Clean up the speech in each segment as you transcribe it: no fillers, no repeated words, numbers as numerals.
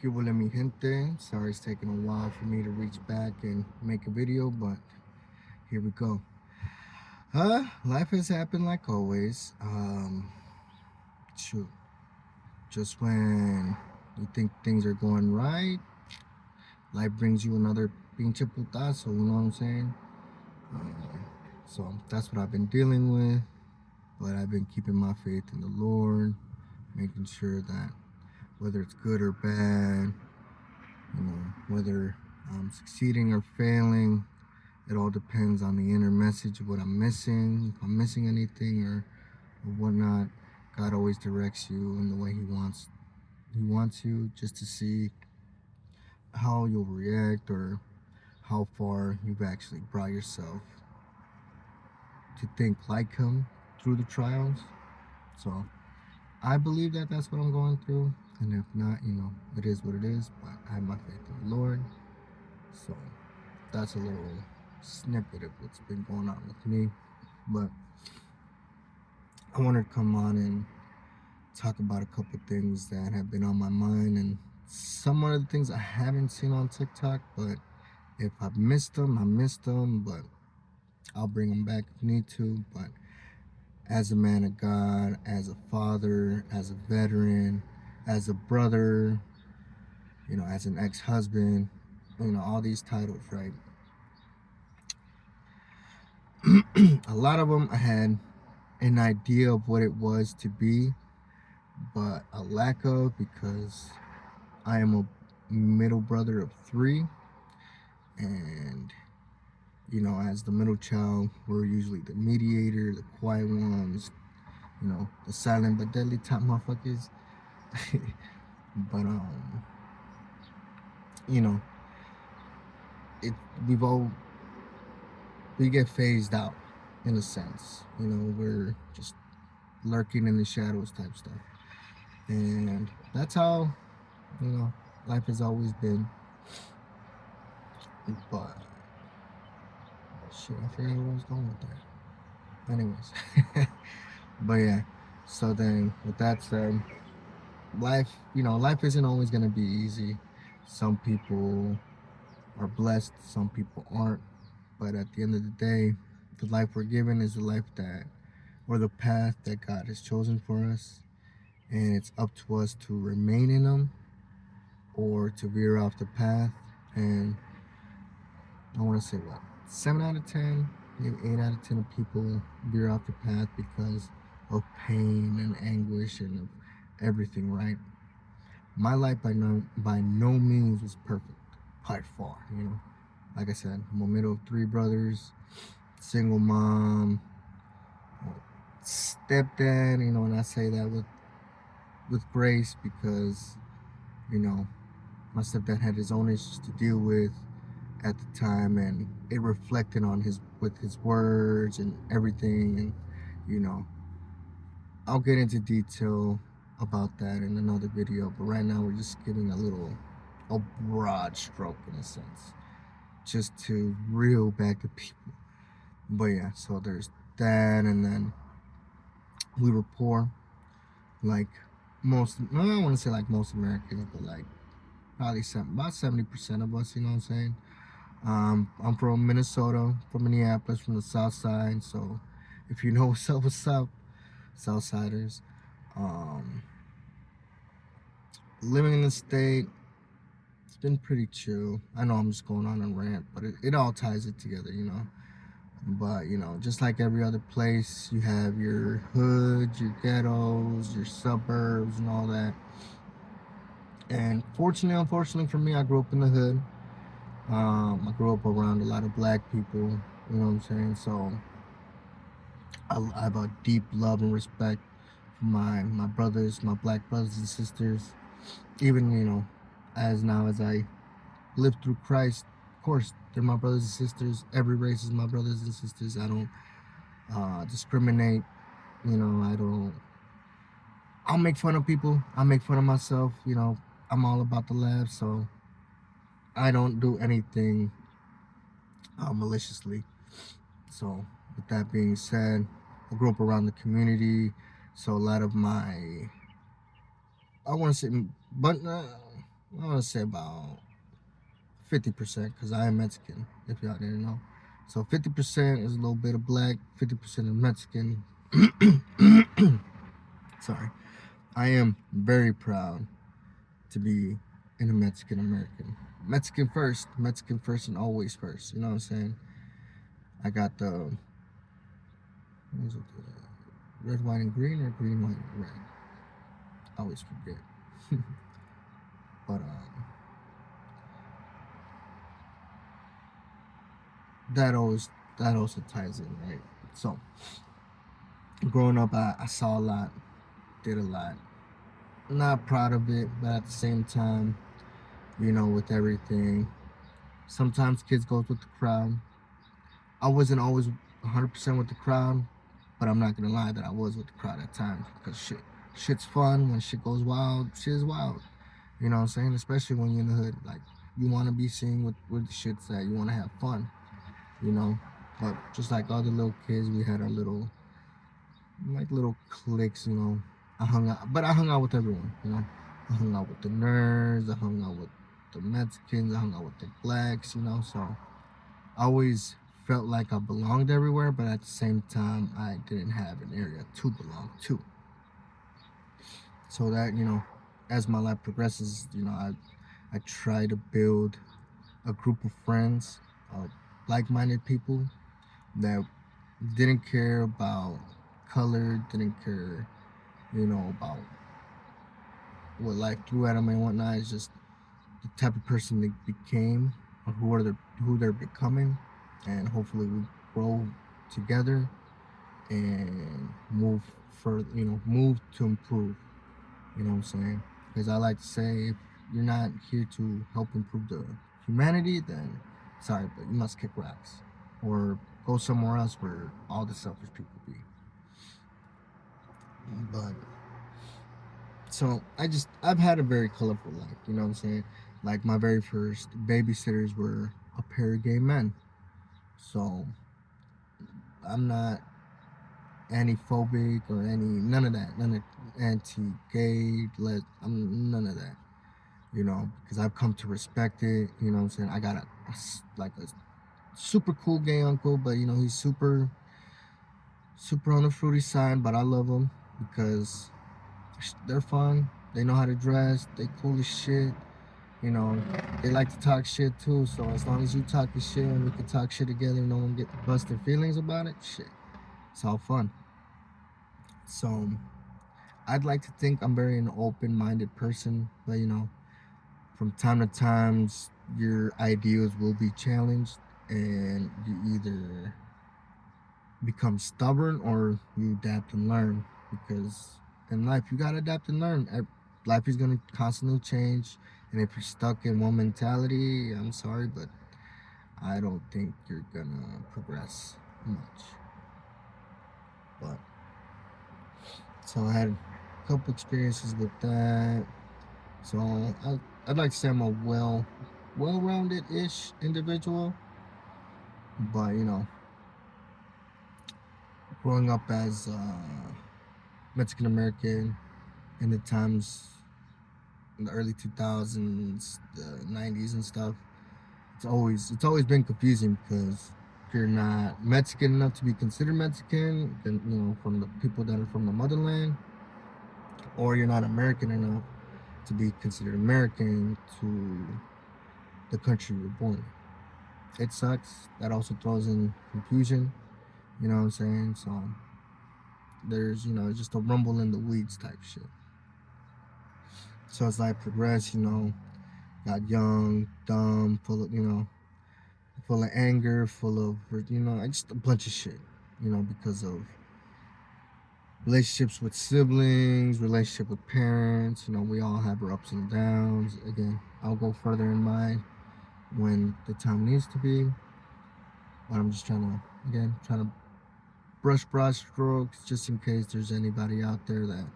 Que huele mi gente? Sorry it's taking a while for me to reach back and make a video, but here we go. Life has happened like always. Shoot, just when you think things are going right, life brings you another pinche putazo, you know what I'm saying? So that's what I've been dealing with, but I've been keeping my faith in the Lord, making sure that whether it's good or bad, whether I'm succeeding or failing, it all depends on the inner message of what I'm missing, if I'm missing anything or whatnot. God always directs you in the way He wants you, just to see how you'll react or how far you've actually brought yourself to think like Him through the trials. So I believe that that's what I'm going through, and if not, it is what it is. But I have my faith in the Lord. So that's a little snippet of what's been going on with me. But I wanted to come on and talk about a couple things that have been on my mind, and some of the things I haven't seen on TikTok, but if I've missed them, I missed them, but I'll bring them back if need to. But as a man of God, as a father, as a veteran, as a brother, as an ex-husband, all these titles, right? A lot of them I had an idea of what it was to be, but a lack of, because I am a middle brother of three, and as the middle child, we're usually the mediator, the quiet ones, the silent but deadly type motherfuckers. But you know, it we've all we get phased out in a sense. We're just lurking in the shadows type stuff, and that's how life has always been. But shit, I forgot where I was going with that. Anyways, but yeah. So then, with that said, life isn't always gonna be easy. Some people are blessed, some people aren't. But at the end of the day, the life we're given is the life that, or the path that God has chosen for us, and it's up to us to remain in them or to veer off the path. And I want to say, what, 7 out of 10, maybe 8 out of 10 of people veer off the path because of pain and anguish and of everything, right? My life by no means was perfect, by far. Like I said, I'm a middle of 3 brothers, single mom, stepdad, and I say that with grace, because my stepdad had his own issues to deal with at the time, and it reflected on his words and everything. And I'll get into detail about that in another video, but right now we're just giving a broad stroke in a sense, just to reel back the people. But yeah, so there's that, and then we were poor, like most. No, I don't want to say like most Americans, but like probably about 70% of us. You know what I'm saying? I'm from Minnesota, from Minneapolis, from the South Side. So if you know what's up, Southsiders. Um, Living in the state, it's been pretty chill. I know I'm just going on a rant, but it all ties it together. But just like every other place, you have your hoods, your ghettos, your suburbs, and all that. And unfortunately for me, I grew up in the hood. I grew up around a lot of black people. You know what I'm saying? So I have a deep love and respect for my brothers, my black brothers and sisters. Even as I live through Christ, of course they're my brothers and sisters. Every race is my brothers and sisters. I don't discriminate. I don't. I'll make fun of people. I make fun of myself. I'm all about the laugh, so I don't do anything maliciously. So, with that being said, I grew up around the community, so a lot of my, I want to say, but I want to say about 50% because I am Mexican, if y'all didn't know. So 50% is a little bit of black, 50% is Mexican. Sorry. I am very proud to be in a Mexican American. Mexican first and always first. You know what I'm saying? I got the, what is it, the red, white, and green or green, white, and red? I always forget. But that always that also ties in, right? So growing up, I saw a lot, did a lot. Not proud of it, but at the same time, with everything, sometimes kids goes with the crowd. I wasn't always 100% with the crowd, but I'm not gonna lie that I was with the crowd at times because shit's fun. When shit goes wild, shit is wild. You know what I'm saying? Especially when you're in the hood, like you want to be seen with the shits that you want to have fun. You know, but just like all the little kids, we had our little cliques. I hung out with everyone. I hung out with the nerds. I hung out with the Mexicans. I hung out with the blacks. So I always felt like I belonged everywhere, but at the same time, I didn't have an area to belong to. So that as my life progresses, I try to build a group of friends, like-minded people that didn't care about color, didn't care, about what life threw at them and whatnot. It's just the type of person they became, or who they're becoming, and hopefully we grow together and move further. Move to improve. You know what I'm saying? Because I like to say, if you're not here to help improve the humanity, then sorry, but you must kick rocks or go somewhere else where all the selfish people be. But so I've had a very colorful life. You know what I'm saying? Like my very first babysitters were a pair of gay men. So I'm not anti-phobic or none of that, none of anti-gay. I'm none of that. Because I've come to respect it. You know what I'm saying? I got a super cool gay uncle, but he's super on the fruity side. But I love him because they're fun. They know how to dress. They cool as shit. You know, they like to talk shit too. So as long as you talk your shit and we can talk shit together, no one get busted feelings about it. Shit, it's all fun. So I'd like to think I'm very an open-minded person, but from time to time, your ideals will be challenged, and you either become stubborn or you adapt and learn. Because in life, you gotta adapt and learn. Life is gonna constantly change, and if you're stuck in one mentality, I'm sorry, but I don't think you're gonna progress much. But so I had a couple experiences with that. So I'd like to say I'm a well-rounded ish individual, but growing up as Mexican American in the times in the early 2000s, the 90s and stuff, it's always been confusing because if you're not Mexican enough to be considered Mexican, then from the people that are from the motherland, or you're not American enough to be considered American to the country you're born in. It sucks. That also throws in confusion. You know what I'm saying? So there's just a rumble in the weeds type shit. So as I progressed, got young, dumb, full of anger, full of just a bunch of shit. Because of relationships with siblings, relationship with parents. We all have our ups and downs. Again, I'll go further in mine when the time needs to be. But I'm just trying to brush broad strokes just in case there's anybody out there that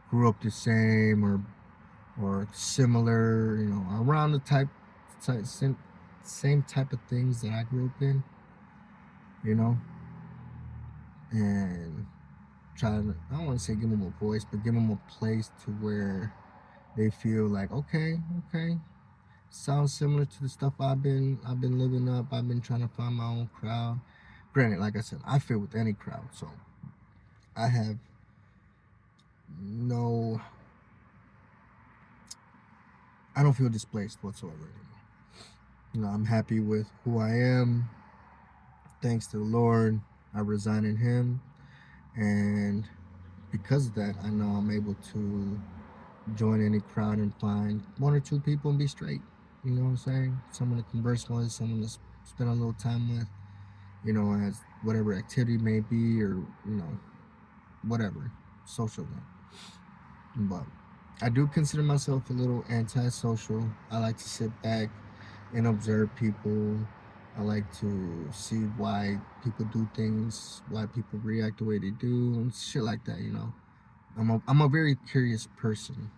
grew up the same or similar, around the same type of things that I grew up in, you know, and try to, I don't want to say give them a voice, but give them a place to where they feel like, okay, sounds similar to the stuff I've been living up. I've been trying to find my own crowd. Granted, like I said, I fit with any crowd, so I have no, I don't feel displaced whatsoever anymore. I'm happy with who I am. Thanks to the Lord, I reside in Him, and because of that, I know I'm able to join any crowd and find one or two people and be straight. You know what I'm saying? Someone to converse with, someone to spend a little time with. As whatever activity may be, or whatever social thing. But I do consider myself a little antisocial. I like to sit back and observe people. I like to see why people do things, why people react the way they do, and shit like that. I'm a very curious person.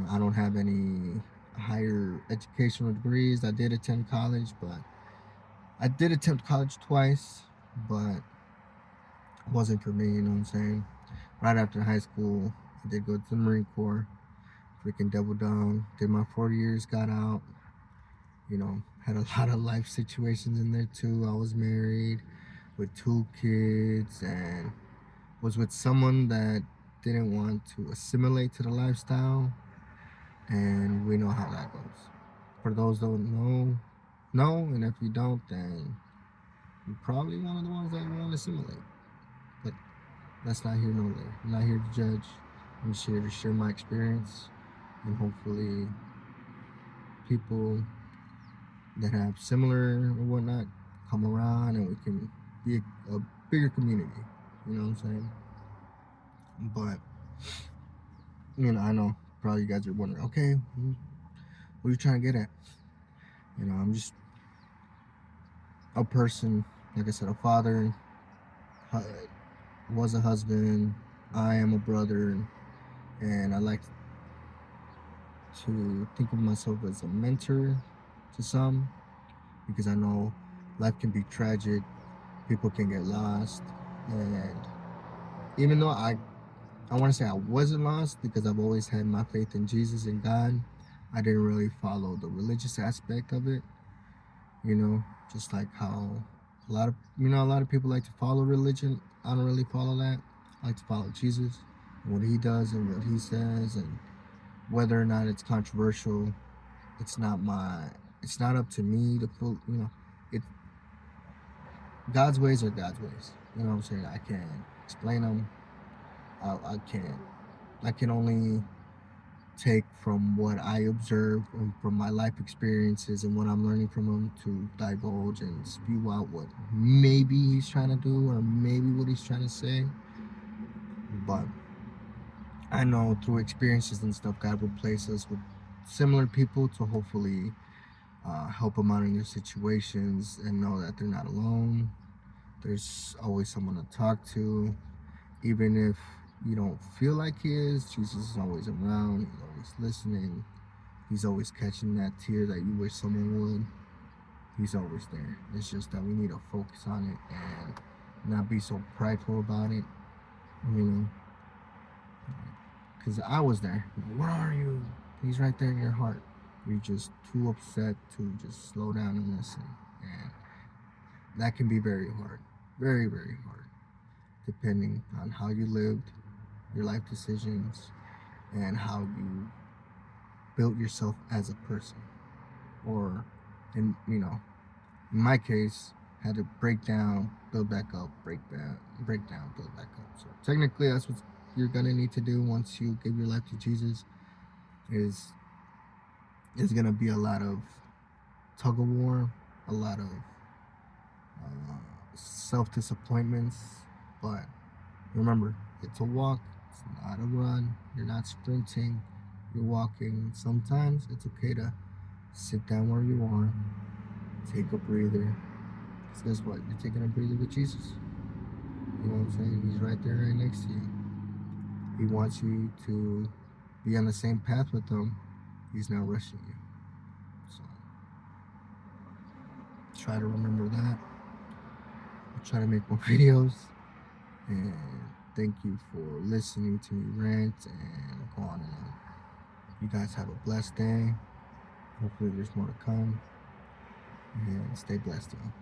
I don't have any higher educational degrees. I did attend college, but I did attempt college twice, but it wasn't for me. You know what I'm saying? Right after high school, I did go to the Marine Corps. Freaking doubled down. Did my 4 years, got out. Had a lot of life situations in there too. I was married with 2 kids and was with someone that didn't want to assimilate to the lifestyle, and we know how that goes. For those that don't know, and if you don't, then you're probably one of the ones that want to assimilate. But that's not here nor there. I'm not here to judge. I'm just here to share my experience, and hopefully people that have similar or whatnot come around and we can be a bigger community. You know what I'm saying? But I know probably you guys are wondering, okay, what are you trying to get at? I'm just a person, like I said, a father, was a husband, I am a brother, and I like to think of myself as a mentor to some, because I know life can be tragic, people can get lost, and even though I want to say I wasn't lost, because I've always had my faith in Jesus and God, I didn't really follow the religious aspect of it. Just like how a lot of people like to follow religion. I don't really follow that. I like to follow Jesus and what He does and what He says, and whether or not it's controversial, it's not up to me to put. It God's ways are God's ways. You know what I'm saying? I can't explain them. I can only take from what I observe and from my life experiences and what I'm learning from him to divulge and spew out what maybe he's trying to do or maybe what he's trying to say. But I know through experiences and stuff, God will place us with similar people to hopefully help them out in their situations and know that they're not alone. There's always someone to talk to, even if you don't feel like He is. Jesus is always around. He's always listening. He's always catching that tear that you wish someone would. He's always there. It's just that we need to focus on it and not be so prideful about it. Because I was there. Where are you? He's right there in your heart. You're just too upset to just slow down and listen. And that can be very hard. Very, very hard. Depending on how you lived, your life decisions, and how you built yourself as a person. Or, in my case, had to break down, build back up, break down, build back up. So technically, that's what you're gonna need to do once you give your life to Jesus. Is gonna be a lot of tug of war, a lot of self disappointments, but remember, it's a walk. It's not a run. You're not sprinting. You're walking. Sometimes it's okay to sit down where you are, take a breather. Because guess what? You're taking a breather with Jesus. You know what I'm saying? He's right there, right next to you. He wants you to be on the same path with Him. He's not rushing you. So try to remember that. I'll try to make more videos. And thank you for listening to me rant and go on and on. You guys have a blessed day. Hopefully there's more to come. And stay blessed, y'all.